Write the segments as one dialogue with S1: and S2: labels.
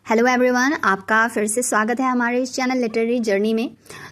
S1: Hello everyone, आपका फिर से स्वागत है हमारे इस चैनल लिटरेरी जर्नी में।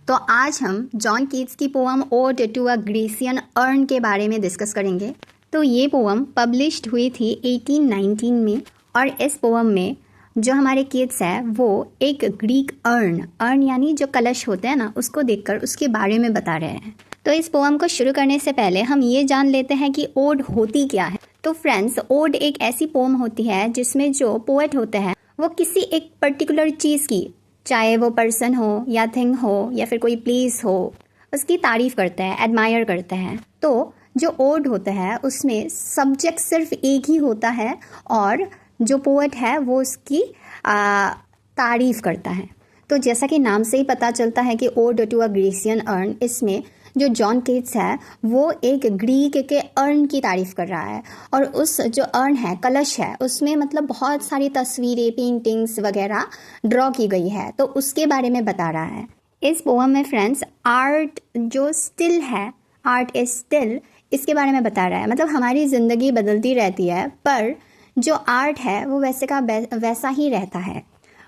S1: तो आज हम जॉन कीट्स की poem ode to a Grecian urn के बारे में डिस्कस करेंगे। तो ये पोअम पब्लिश्ड हुई थी 1819 में और इस पोअम में जो हमारे कीट्स है वो एक ग्रीक अर्न यानी जो कलश होते हैं ना, उसको देखकर उसके बारे में बता रहे हैं। तो इस पोअम को शुरू करने से पहले हम ये जान लेते हैं कि ओड होती क्या है। तो फ्रेंड्स, ओड एक ऐसी पोअम होती है जिसमें जो पोएट होते हैं वो किसी एक पर्टिकुलर चीज़ की, चाहे वो पर्सन हो या थिंग हो या फिर कोई प्लेस हो, उसकी तारीफ करते हैं, एडमायर करते हैं। तो जो ओड होता है उसमें सब्जेक्ट सिर्फ एक ही होता है और जो पोएट है वो उसकी तारीफ करता है। तो जैसा कि नाम से ही पता चलता है कि ode to a Grecian urn, इसमें जो जॉन कीट्स है वो एक ग्रीक के अर्न की तारीफ कर रहा है और उस जो अर्न है, कलश है, उसमें मतलब बहुत सारी तस्वीरें, पेंटिंग्स वगैरह ड्रॉ की गई है, तो उसके बारे में बता रहा है। इस पोएम में फ्रेंड्स आर्ट जो स्टिल है, आर्ट इज स्टिल, इसके बारे में बता रहा है। मतलब हमारी ज़िंदगी बदलती रहती है पर जो आर्ट है वो वैसे का वैसा ही रहता है,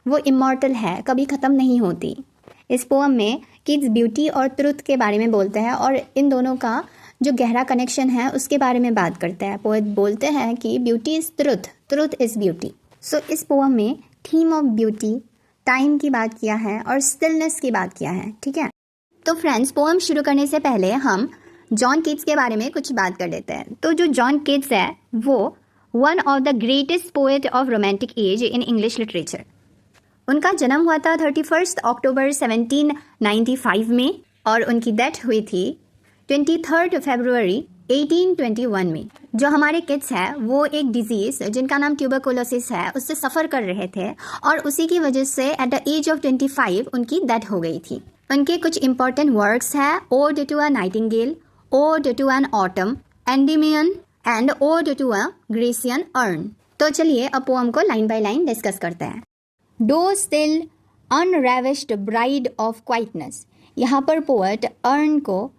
S1: वो इमॉर्टल है, कभी ख़त्म नहीं होती। इस पोएम में किड्स ब्यूटी और ट्रुथ के बारे में बोलते हैं और इन दोनों का जो गहरा कनेक्शन है उसके बारे में बात करते हैं। पोएट बोलते हैं कि beauty is truth, truth is beauty. So इस पोएम में थीम ऑफ ब्यूटी, टाइम की बात किया है और स्टिलनेस की बात किया है। ठीक है, तो फ्रेंड्स, पोएम शुरू करने से पहले हम जॉन कीट्स के बारे में कुछ बात कर लेते हैं। तो जो जॉन कीट्स है वो one of the greatest poet of romantic age in English literature. उनका जन्म हुआ था 31 अक्टूबर 1795 में और उनकी डेथ हुई थी 23 फरवरी 1821 में। जो हमारे किड्स है वो एक डिजीज़ जिनका नाम ट्यूबरकुलोसिस है उससे सफ़र कर रहे थे और उसी की वजह से एट द एज ऑफ 25 उनकी डेथ हो गई थी। उनके कुछ इंपॉर्टेंट वर्क्स हैं ode to a nightingale, ode to an autumn, Endymion and ode to a Grecian urn. तो चलिए अब पोएम को लाइन बाय लाइन डिस्कस करते हैं। Thou still unravished bride of quietness. यहाँ पर पोएट अर्न को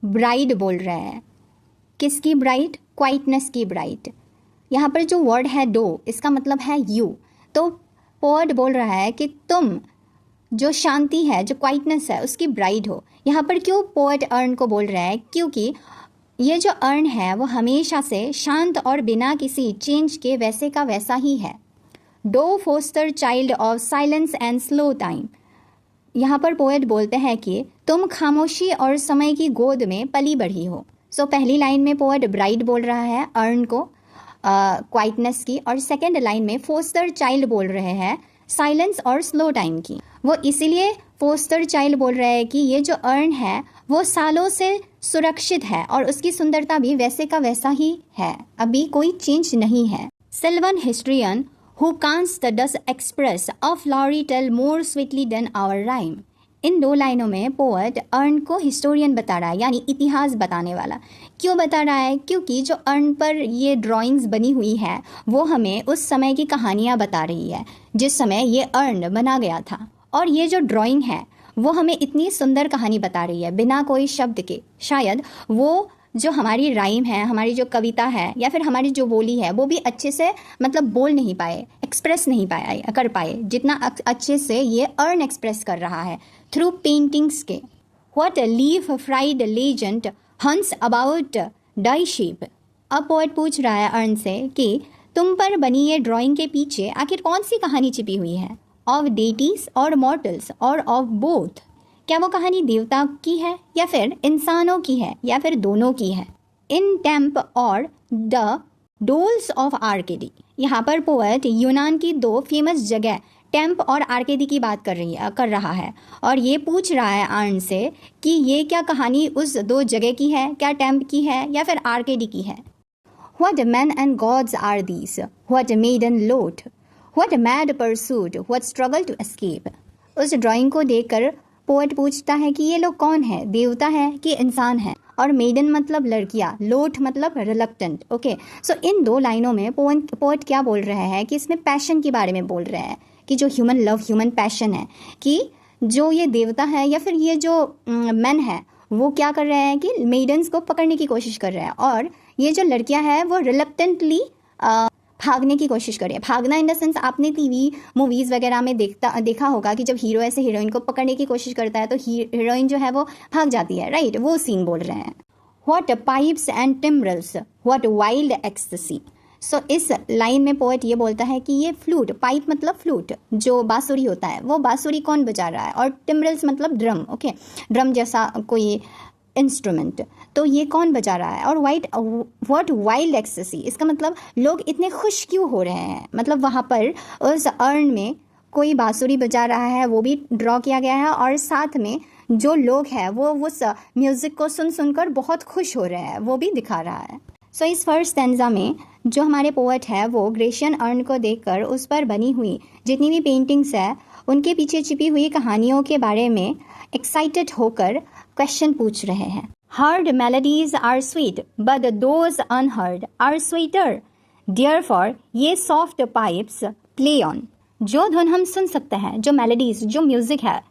S1: ब्राइड बोल रहा है। किसकी ब्राइड? क्वाइटनेस की ब्राइड। यहाँ पर जो वर्ड है डो, इसका मतलब है यू। तो पोएट बोल रहा है कि तुम जो शांति है, जो क्वाइटनेस है, उसकी ब्राइड हो। यहाँ पर क्यों पोएट अर्न को बोल रहा है? क्योंकि ये जो अर्न है वो हमेशा से शांत और बिना किसी चेंज के वैसे का वैसा ही है। Thou foster child of silence and slow time. यहाँ पर पोएट बोलते हैं कि तुम खामोशी और समय की गोद में पली बढ़ी हो। सो पहली लाइन में पोएट ब्राइड बोल रहा है अर्न को क्वाइटनेस की, और सेकेंड लाइन में फोस्टर चाइल्ड बोल रहे हैं साइलेंस और स्लो टाइम की। वो इसीलिए फोस्टर चाइल्ड बोल रहे हैं कि ये जो अर्न है वो सालों से सुरक्षित है और उसकी सुंदरता भी वैसे का वैसा ही है, अभी कोई चेंज नहीं है। सिल्वन historian who canst thus express a flowery tale more sweetly than our rhyme। इन दो लाइनों में पोएट अर्न को हिस्टोरियन बता रहा है, यानी इतिहास बताने वाला। क्यों बता रहा है? क्योंकि जो अर्न पर ये ड्राइंग्स बनी हुई है वो हमें उस समय की कहानियाँ बता रही है जिस समय ये अर्न बना गया था, और ये जो ड्राइंग है वो हमें इतनी सुंदर कहानी बता रही है बिना कोई शब्द के। शायद वो जो हमारी राइम है, हमारी जो कविता है या फिर हमारी जो बोली है वो भी अच्छे से मतलब बोल नहीं पाए, एक्सप्रेस नहीं कर पाए जितना अच्छे से ये अर्न एक्सप्रेस कर रहा है थ्रू पेंटिंग्स के। व्हाट लीफ फ्राइड लेजेंड हंस अबाउट डाई शीप। अब पोएट पूछ रहा है अर्न से कि तुम पर बनी ये ड्राइंग के पीछे आखिर कौन सी कहानी छिपी हुई है? ऑफ डेटीज और मॉर्टल्स और ऑफ बोथ। क्या वो कहानी देवता की है या फिर इंसानों की है या फिर दोनों की है? इन टेम्प और द डोल्स ऑफ आर्केडी। यहाँ पर पोएट यूनान की दो फेमस जगह टेम्प और आर्केडी की बात कर रहा है और ये पूछ रहा है अर्न से कि ये क्या कहानी उस दो जगह की है, क्या टेम्प की है या फिर आर्केडी की है? What men and gods are these? What maiden lot? What mad pursuit? What struggle to escape? उस ड्राइंग को देखकर पोएट पूछता है कि ये लोग कौन है, देवता है कि इंसान है? और मेडन मतलब लड़कियां, लोट मतलब रिलक्टेंट। ओके, सो इन दो लाइनों में पोएट क्या बोल रहे हैं कि इसमें पैशन के बारे में बोल रहे हैं कि जो ह्यूमन लव, ह्यूमन पैशन है, कि जो ये देवता है या फिर ये जो मैन है वो क्या कर रहे हैं कि मेडन्स को पकड़ने की कोशिश कर रहे हैं, और ये जो लड़कियां हैं वो रिलक्टेंटली भागने की कोशिश करे। भागना इन द सेंस आपने टीवी मूवीज़ वगैरह में देखा होगा कि जब हीरो ऐसे हीरोइन को पकड़ने की कोशिश करता है तो हीरोइन जो है वो भाग जाती है, राइट, वो सीन बोल रहे हैं। What pipes and timbrels, what wild ecstasy. So इस लाइन में पोएट ये बोलता है कि ये फ्लूट, पाइप मतलब फ्लूट जो बांसुरी होता है, वो बांसुरी कौन बजा रहा है, और टिम्ब्रल्स मतलब ड्रम, ओके, ड्रम जैसा कोई इंस्ट्रूमेंट, तो ये कौन बजा रहा है। और व्हाट वाइल्ड एक्सटेसी, इसका मतलब लोग इतने खुश क्यों हो रहे हैं, मतलब वहाँ पर उस अर्न में कोई बांसुरी बजा रहा है वो भी ड्रॉ किया गया है, और साथ में जो लोग हैं वो उस म्यूज़िक को सुन सुनकर बहुत खुश हो रहे हैं वो भी दिखा रहा है। सो इस फर्स्ट स्टैंजा में जो हमारे पोएट है वो ग्रेशियन अर्न को देखकर उस पर बनी हुई जितनी भी पेंटिंग्स है उनके पीछे छिपी हुई कहानियों के बारे में एक्साइटेड होकर क्वेश्चन पूछ रहे हैं। Heard melodies are sweet but those unheard are sweeter, therefore ye soft pipes play on. जो धुन हम सुन सकते हैं, जो मेलोडीज, जो म्यूज़िक है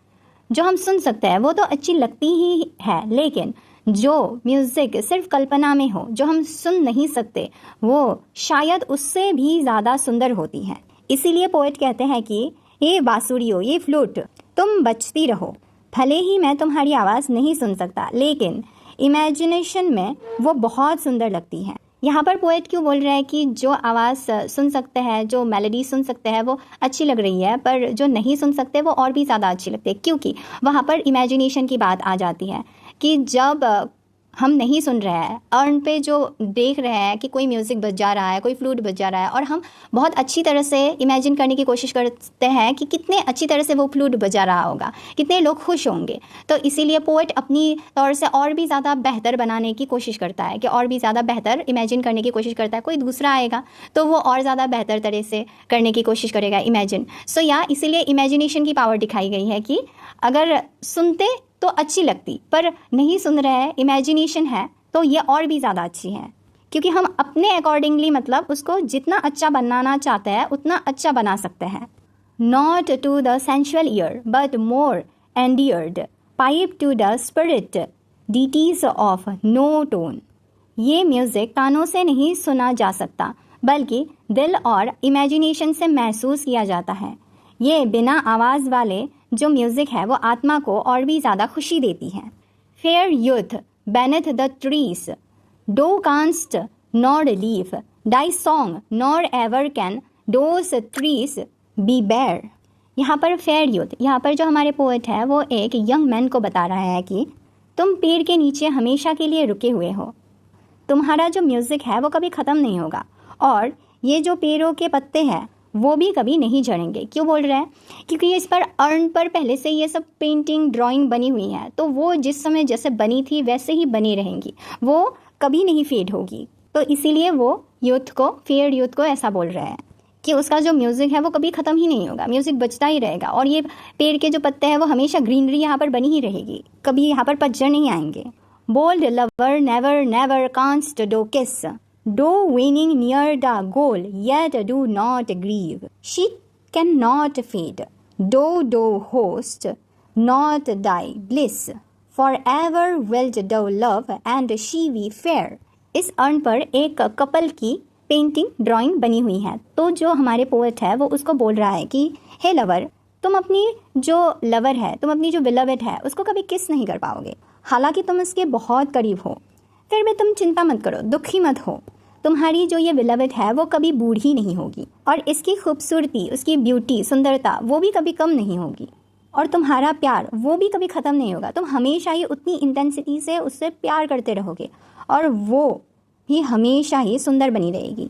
S1: जो हम सुन सकते हैं वो तो अच्छी लगती ही है, लेकिन जो म्यूज़िक सिर्फ कल्पना में हो, जो हम सुन नहीं सकते, वो शायद उससे भी ज़्यादा सुंदर होती हैं। इसीलिए पोएट कहते हैं कि ये बांसुरियों, ये फ्लूट, तुम बजती रहो, भले ही मैं तुम्हारी आवाज़ नहीं सुन सकता, लेकिन इमेजिनेशन में वो बहुत सुंदर लगती हैं। यहाँ पर पोएट क्यों बोल रहा है कि जो आवाज़ सुन सकते हैं, जो मेलोडी सुन सकते हैं वो अच्छी लग रही है, पर जो नहीं सुन सकते वो और भी ज़्यादा अच्छी लगती है, क्योंकि वहाँ पर इमेजिनेशन की बात आ जाती है कि जब हम नहीं सुन रहे हैं, अर्न पे जो देख रहे हैं कि कोई म्यूज़िक बजा रहा है, कोई फ्लूट बजा रहा है, और हम बहुत अच्छी तरह से इमेजिन करने की कोशिश करते हैं कि कितने अच्छी तरह से वो फ्लूट बजा रहा होगा, कितने लोग खुश होंगे। तो इसीलिए पोएट अपनी तौर से और भी ज़्यादा बेहतर बनाने की कोशिश करता है कि और भी ज़्यादा बेहतर इमेजिन करने की कोशिश करता है। कोई दूसरा आएगा तो वो और ज़्यादा बेहतर तरह से करने की कोशिश करेगा, इमेजिन। सो या इसीलिए इमेजिनेशन की पावर दिखाई गई है कि अगर सुनते तो अच्छी लगती, पर नहीं सुन रहे हैं, इमेजिनेशन है, तो ये और भी ज़्यादा अच्छी है, क्योंकि हम अपने अकॉर्डिंगली मतलब उसको जितना अच्छा बनाना चाहते हैं उतना अच्छा बना सकते हैं। Not to the sensual ear but more endeared, pipe to the spirit, ditties of no tone. ये म्यूज़िक कानों से नहीं सुना जा सकता, बल्कि दिल और इमेजिनेशन से महसूस किया जाता है। ये बिना आवाज़ वाले जो म्यूज़िक है वो आत्मा को और भी ज़्यादा खुशी देती है। Fair youth beneath the trees, thou canst nor leave, thy song nor ever can those trees be bare. यहाँ पर फेयर यूथ, यहाँ पर जो हमारे पोएट है वो एक यंग मैन को बता रहा है कि तुम पेड़ के नीचे हमेशा के लिए रुके हुए हो, तुम्हारा जो म्यूज़िक है वो कभी ख़त्म नहीं होगा, और ये जो पेड़ों के पत्ते हैं वो भी कभी नहीं झड़ेंगे। क्यों बोल रहा है? क्योंकि इस पर अर्न पर पहले से ये सब पेंटिंग ड्राइंग बनी हुई है, तो वो जिस समय जैसे बनी थी वैसे ही बनी रहेंगी, वो कभी नहीं फेड होगी। तो इसीलिए वो यूथ को, फेयर यूथ को ऐसा बोल रहे हैं कि उसका जो म्यूज़िक है वो कभी ख़त्म ही नहीं होगा, म्यूज़िक बजता ही रहेगा, और ये पेड़ के जो पत्ते हैं वो हमेशा ग्रीनरी यहाँ पर बनी ही रहेगी, कभी यहाँ पर पतझड़ नहीं आएंगे। Bold lover never never canst thou kiss, though winning near the goal, yet do not grieve. She cannot fade, though host not thy bliss. Forever wilt thou love, and she be fair. इस earn पर एक couple की painting drawing बनी हुई है, तो जो हमारे पोएट है वो उसको बोल रहा है कि हे लवर, तुम अपनी जो लवर है, तुम अपनी जो बिलवेड है उसको कभी किस नहीं कर पाओगे, हालांकि तुम इसके बहुत करीब हो, फिर भी तुम चिंता मत करो, दुखी मत हो, तुम्हारी जो ये बिलवेड है वो कभी बूढ़ी नहीं होगी, और इसकी खूबसूरती, उसकी ब्यूटी, सुंदरता वो भी कभी कम नहीं होगी, और तुम्हारा प्यार वो भी कभी ख़त्म नहीं होगा। तुम हमेशा ही उतनी इंटेंसिटी से उससे प्यार करते रहोगे, और वो भी हमेशा ही सुंदर बनी रहेगी।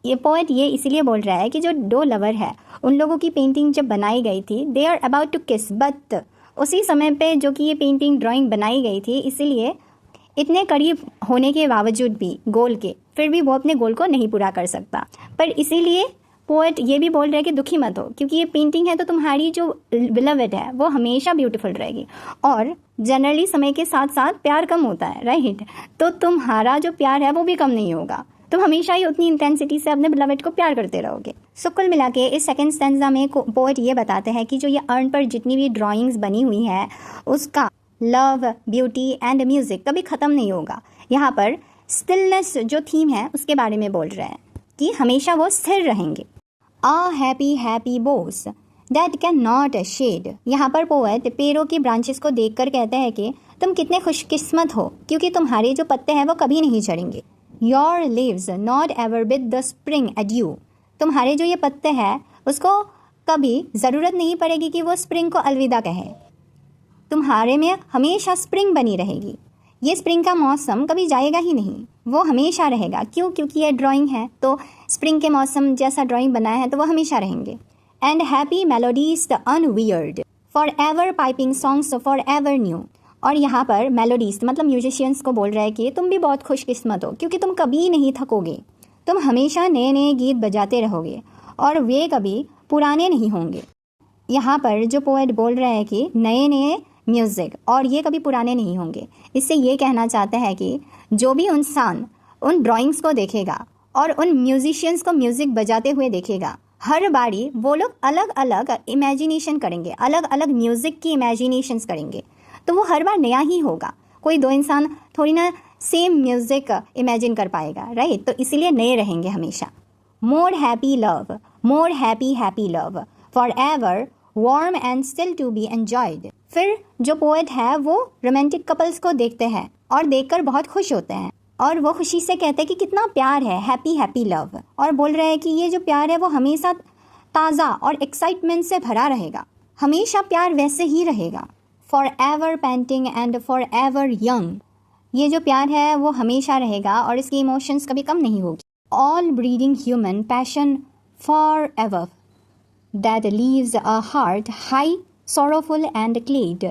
S1: ये पोएट ये इसीलिए बोल रहा है कि जो दो लवर है उन लोगों की पेंटिंग जब बनाई गई थी, दे आर अबाउट टू किस, बट उसी समय पे जो कि ये पेंटिंग ड्राइंग बनाई गई थी, इसीलिए इतने करीब होने के बावजूद भी गोल के, फिर भी वो अपने गोल को नहीं पूरा कर सकता। पर इसीलिए पोएट ये भी बोल रहा है कि दुखी मत हो, क्योंकि ये पेंटिंग है तो तुम्हारी जो बिलवेड है वो हमेशा ब्यूटीफुल रहेगी, और जनरली समय के साथ साथ प्यार कम होता है, राइट, तो तुम्हारा जो प्यार है वो भी कम नहीं होगा, तुम हमेशा ही उतनी इंटेंसिटी से अपने बिलवेड को प्यार करते रहोगे। सो कुल मिला के इस सेकेंड स्टैंजा में पोएट ये बताते हैं कि जो ये अर्न पर जितनी भी ड्राइंग्स बनी हुई है उसका लव, ब्यूटी एंड म्यूज़िक कभी ख़त्म नहीं होगा। यहाँ पर स्टिलनेस जो थीम है उसके बारे में बोल रहे हैं। कि हमेशा वो स्थिर रहेंगे। A happy happy boughs that can not shed. यहाँ पर पोएट पेड़ों की ब्रांचेस को देखकर कहते हैं कि तुम कितने खुशकिस्मत हो क्योंकि तुम्हारे जो पत्ते हैं वो कभी नहीं झड़ेंगे। Your leaves not ever bid the spring adieu. तुम्हारे जो ये पत्ते हैं उसको कभी ज़रूरत नहीं पड़ेगी कि वो स्प्रिंग को अलविदा कहे। तुम्हारे में हमेशा स्प्रिंग बनी रहेगी। ये स्प्रिंग का मौसम कभी जाएगा ही नहीं, वो हमेशा रहेगा। क्यों? क्योंकि ये ड्राइंग है तो स्प्रिंग के मौसम जैसा ड्राइंग बनाया है तो वो हमेशा रहेंगे। And happy melodies the unwearied for ever piping songs for ever new. और यहाँ पर मेलोडीज मतलब म्यूजिशियंस को बोल रहा है कि तुम भी बहुत खुशकिस्मत हो क्योंकि तुम कभी नहीं थकोगे, तुम हमेशा नए नए गीत बजाते रहोगे और वे कभी पुराने नहीं होंगे। यहाँ पर जो पोएट बोल रहा है कि नए नए म्यूज़िक और ये कभी पुराने नहीं होंगे, इससे ये कहना चाहता है कि जो भी इंसान उन ड्राइंग्स को देखेगा और उन म्यूजिशियंस को म्यूज़िक बजाते हुए देखेगा, हर बारी वो लोग अलग अलग इमेजिनेशन करेंगे, अलग अलग म्यूज़िक की इमेजिनेशंस करेंगे, तो वो हर बार नया ही होगा। कोई दो इंसान थोड़ी ना सेम म्यूज़िक इमेजिन कर पाएगा, राइट? तो इसीलिए नए रहेंगे हमेशा। More happy love, more happy happy love for ever warm and still to be enjoyed. फिर जो पोएट है वो रोमांटिक कपल्स को देखते हैं और देखकर बहुत खुश होते हैं और वो खुशी से कहते हैं कि कितना प्यार है, हैप्पी हैप्पी लव। और बोल रहे हैं कि ये जो प्यार है वो हमेशा ताज़ा और एक्साइटमेंट से भरा रहेगा, हमेशा प्यार वैसे ही रहेगा। For ever painting and for ever young. ये जो प्यार है वो हमेशा रहेगा और इसकी इमोशंस कभी कम नहीं होगी। All breeding human passion for ever that leaves a heart high, sorrowful and clad,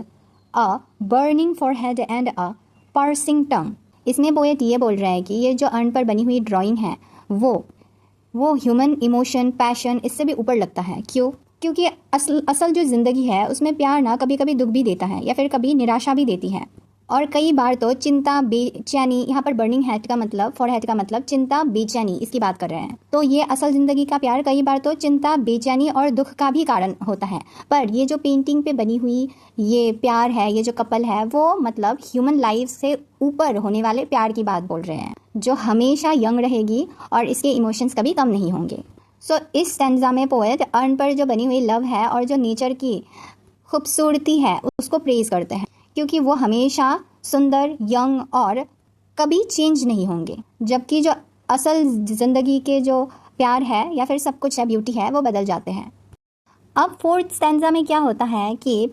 S1: a burning forehead and a piercing tongue। इसमें पोएट ये बोल रहा है कि ये जो अर्न पर बनी हुई ड्राइंग है वो ह्यूमन इमोशन पैशन इससे भी ऊपर लगता है। क्यों? क्योंकि असल जो ज़िंदगी है उसमें प्यार ना कभी कभी दुख भी देता है या फिर कभी निराशा भी देती है और कई बार तो चिंता बेचैनी। यहाँ पर बर्निंग हेड का मतलब फॉरहेड का मतलब चिंता बेचैनी इसकी बात कर रहे हैं। तो ये असल ज़िंदगी का प्यार कई बार तो चिंता बेचैनी और दुख का भी कारण होता है। पर ये जो पेंटिंग पे बनी हुई ये प्यार है, ये जो कपल है वो मतलब ह्यूमन लाइफ से ऊपर होने वाले प्यार की बात बोल रहे हैं जो हमेशा यंग रहेगी और इसके इमोशंस कभी कम नहीं होंगे। सो इस स्टैंजा में पोएट अर्न पर जो बनी हुई लव है और जो नेचर की खूबसूरती है उसको प्रेज करते हैं क्योंकि वो हमेशा सुंदर, यंग और कभी चेंज नहीं होंगे, जबकि जो असल ज़िंदगी के जो प्यार है या फिर सब कुछ है, ब्यूटी है, वो बदल जाते हैं। अब फोर्थ स्टैंजा में क्या होता है कि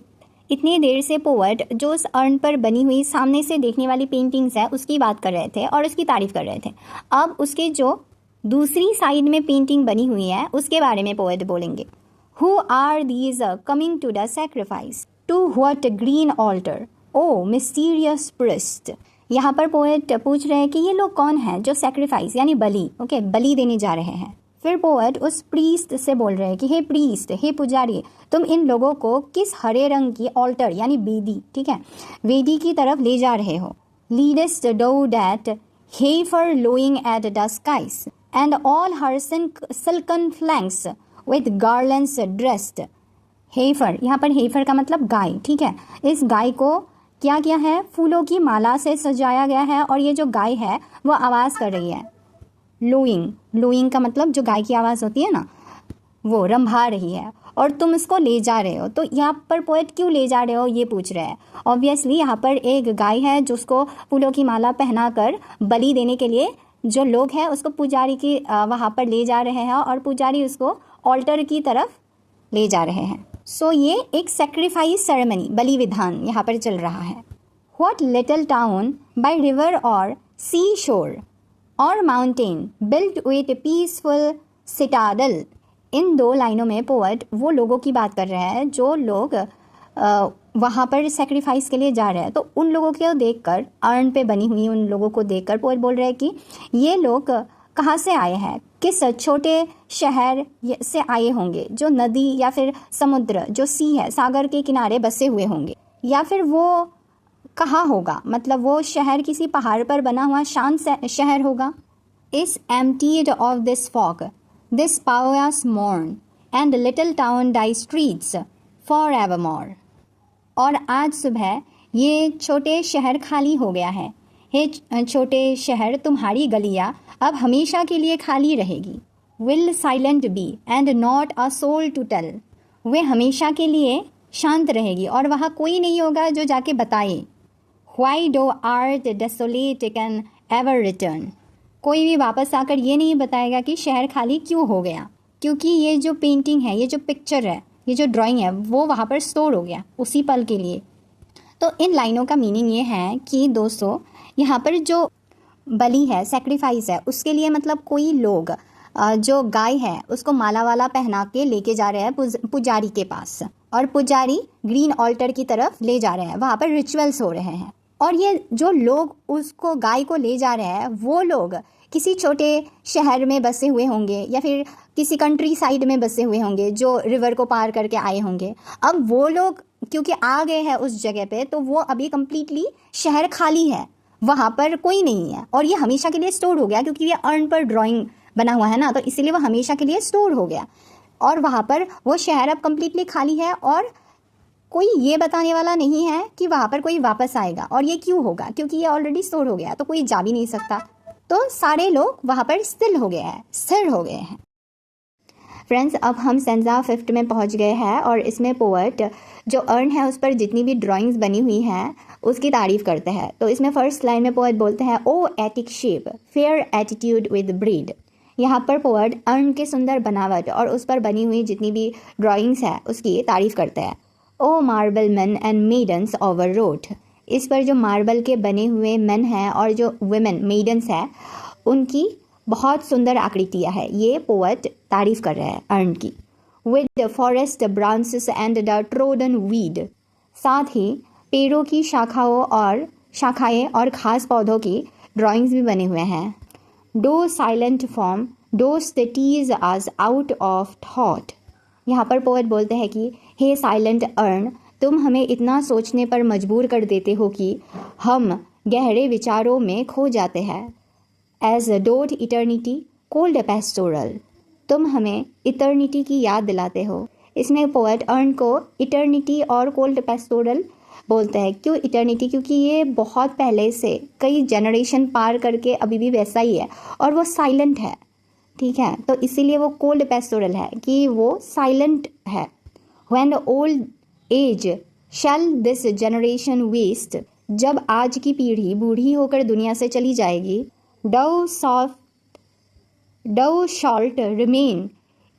S1: इतनी देर से पोएट जो उस अर्न पर बनी हुई सामने से देखने वाली पेंटिंग्स है उसकी बात कर रहे थे और उसकी तारीफ कर रहे थे। अब उसके जो दूसरी साइड में पेंटिंग बनी हुई है उसके बारे में पोएट बोलेंगे। Who are these coming to the sacrifice to what green altar O mysterious priest. यहाँ पर पोएट पूछ रहे हैं कि ये लोग कौन हैं जो सैक्रिफाइस यानी बलि बलि देने जा रहे हैं। फिर पोएट उस प्रीस्ट से बोल रहे हैं कि हे प्रीस्ट, हे पुजारी, तुम इन लोगों को किस हरे रंग की ऑल्टर यानी वेदी, ठीक है, वेदी की तरफ ले जा रहे हो। Leadest thou that heifer lowing at the skies and all her silken flanks with garlands dressed. Heifer, यहाँ पर हेफर का मतलब गाय, ठीक है। इस गाय को क्या किया है? फूलों की माला से सजाया गया है और ये जो गाय है वो आवाज़ कर रही है। लोइंग, लोइंग का मतलब जो गाय की आवाज़ होती है ना, वो रंभा रही है और तुम इसको ले जा रहे हो। तो यहाँ पर पोएट क्यों ले जा रहे हो ये पूछ रहे हैं। ऑब्वियसली यहाँ पर एक गाय है जिसको फूलों की माला पहनाकर बलि देने के लिए जो लोग हैं उसको पुजारी की वहाँ पर ले जा रहे हैं और पुजारी उसको ऑल्टर की तरफ ले जा रहे हैं। सो ये एक सेक्रीफाइस सेरेमनी, बलि विधान यहाँ पर चल रहा है। What little town by river और सी शोर और mountain built with peaceful citadel. इन दो लाइनों में पोएट वो लोगों की बात कर रहे हैं जो लोग वहाँ पर सेक्रीफाइस के लिए जा रहे हैं। तो उन लोगों को देखकर, अर्न पे बनी हुई उन लोगों को देखकर पोएट बोल रहे हैं कि ये लोग कहाँ से आए हैं, किस छोटे शहर से आए होंगे जो नदी या फिर समुद्र जो सी है, सागर के किनारे बसे हुए होंगे, या फिर वो कहाँ होगा, मतलब वो शहर किसी पहाड़ पर बना हुआ शांत शहर होगा। Is emptied of this folk this pious morn and little town thy streets for evermore. और आज सुबह ये छोटे शहर खाली हो गया है, हे छोटे शहर, तुम्हारी गलियां अब हमेशा के लिए खाली रहेगी। Will silent be and not a soul to tell, वे हमेशा के लिए शांत रहेगी और वहाँ कोई नहीं होगा जो जाके बताए। Why thou art desolate can ever return, कोई भी वापस आकर ये नहीं बताएगा कि शहर खाली क्यों हो गया, क्योंकि ये जो पेंटिंग है, ये जो पिक्चर है, ये जो ड्राइंग है, वो वहाँ पर स्टोर हो गया उसी पल के लिए। तो इन लाइनों का मीनिंग ये है कि दोस्तों, यहाँ पर जो बलि है, सेक्रीफाइस है, उसके लिए मतलब कोई लोग जो गाय है उसको माला वाला पहना के लेके जा रहे हैं पुजारी के पास, और पुजारी ग्रीन ऑल्टर की तरफ ले जा रहे हैं, वहाँ पर रिचुअल्स हो रहे हैं। और ये जो लोग उसको गाय को ले जा रहे हैं, वो लोग किसी छोटे शहर में बसे हुए होंगे या फिर किसी कंट्री साइड में बसे हुए होंगे जो रिवर को पार करके आए होंगे। अब वो लोग क्योंकि आ गए हैं उस जगह पे, तो वो अभी कम्प्लीटली शहर खाली है, वहाँ पर कोई नहीं है, और ये हमेशा के लिए स्टोर हो गया क्योंकि ये अर्न पर ड्राइंग बना हुआ है ना, तो इसीलिए वो हमेशा के लिए स्टोर हो गया। और वहाँ पर वो शहर अब कम्प्लीटली खाली है और कोई ये बताने वाला नहीं है कि वहाँ पर कोई वापस आएगा। और ये क्यों होगा, क्योंकि ये ऑलरेडी स्टोर हो गया, तो कोई जा भी नहीं सकता। तो सारे लोग वहाँ पर स्थिर हो गए हैं। फ्रेंड्स, अब हम सेंजा 5th में पहुँच गए हैं और इसमें पोएट जो अर्न है उस पर जितनी भी ड्राइंग्स बनी हुई हैं उसकी तारीफ करते हैं। तो इसमें फर्स्ट लाइन में पोएट बोलते हैं, O Attic shape fair attitude with brede. यहाँ पर पोएट अर्न के सुंदर बनावट और उस पर बनी हुई जितनी भी ड्राइंग्स है उसकी तारीफ करते हैं। O marble men and maidens overwrought, इस पर जो मार्बल के बने हुए मैन हैं और जो वुमेन मेडन्स हैं उनकी बहुत सुंदर आकृतियाँ है, ये पोएट तारीफ कर रहे हैं अर्न की। With forest branches and the trodden weed, साथ ही पेड़ों की शाखाएं और घास पौधों की ड्राइंग्स भी बने हुए हैं। डो साइलेंट फॉर्म डो स्टेटीज आज आउट ऑफ थॉट, यहाँ पर पोएट बोलते हैं कि हे साइलेंट अर्न, तुम हमें इतना सोचने पर मजबूर कर देते हो कि हम गहरे विचारों में खो जाते हैं। As doth eternity cold pastoral, तुम हमें इटर्निटी की याद दिलाते हो। इसमें पोएट अर्न को इटर्निटी और कोल्ड पेस्टोरल बोलते हैं। क्यों इटर्निटी, क्योंकि ये बहुत पहले से कई जनरेशन पार करके अभी भी वैसा ही है और वो साइलेंट है, ठीक है, तो इसीलिए वो कोल्ड पेस्टोरल है कि वो साइलेंट है। When old age shall this generation waste, जब आज की पीढ़ी बूढ़ी होकर दुनिया से चली जाएगी, Dove शॉल्ट remain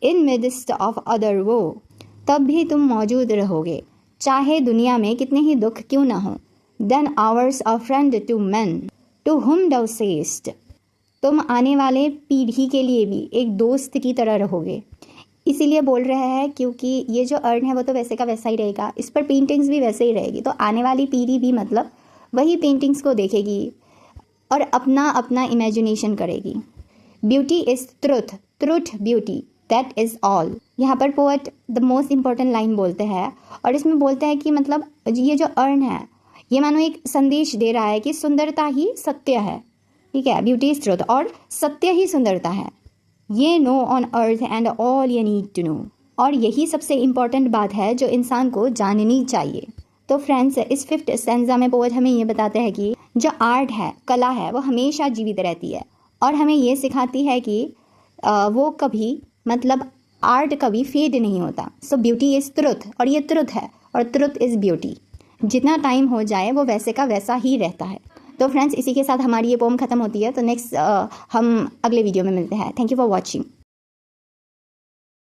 S1: in midst of other वो, तब भी तुम मौजूद रहोगे चाहे दुनिया में कितने ही दुख क्यों ना हो। Then ours a friend to man to whom thou sayest, तुम आने वाले पीढ़ी के लिए भी एक दोस्त की तरह रहोगे। इसीलिए बोल रहे हैं क्योंकि ये जो अर्न है वो तो वैसे का वैसा ही रहेगा, इस पर पेंटिंग्स भी वैसे ही रहेगी, तो आने वाली पीढ़ी भी मतलब वही पेंटिंग्स को देखेगी और अपना अपना इमेजिनेशन करेगी। Beauty is truth, truth beauty, that is all. यहाँ पर poet the most important line बोलते हैं और इसमें बोलते हैं कि मतलब ये जो अर्न है ये मानो एक संदेश दे रहा है कि सुंदरता ही सत्य है, ठीक है, ब्यूटी इज़ ट्रुथ, और सत्य ही सुंदरता है। Ye know on earth and all you need to know, और यही सबसे इम्पॉर्टेंट बात है जो इंसान को जाननी चाहिए। तो फ्रेंड्स, इस 5th स्टैंजा में पोएट हमें ये बताते हैं कि जो आर्ट है, कला है, वो हमेशा जीवित रहती है और हमें ये सिखाती है कि वो कभी मतलब आर्ट कभी फेड नहीं होता। सो ब्यूटी इज़ ट्रुथ, और ये ट्रुथ है और ट्रुथ इज़ ब्यूटी, जितना टाइम हो जाए वो वैसे का वैसा ही रहता है। तो फ्रेंड्स, इसी के साथ हमारी ये पोम ख़त्म होती है। तो नेक्स्ट हम अगले वीडियो में मिलते हैं। Thank you for watching.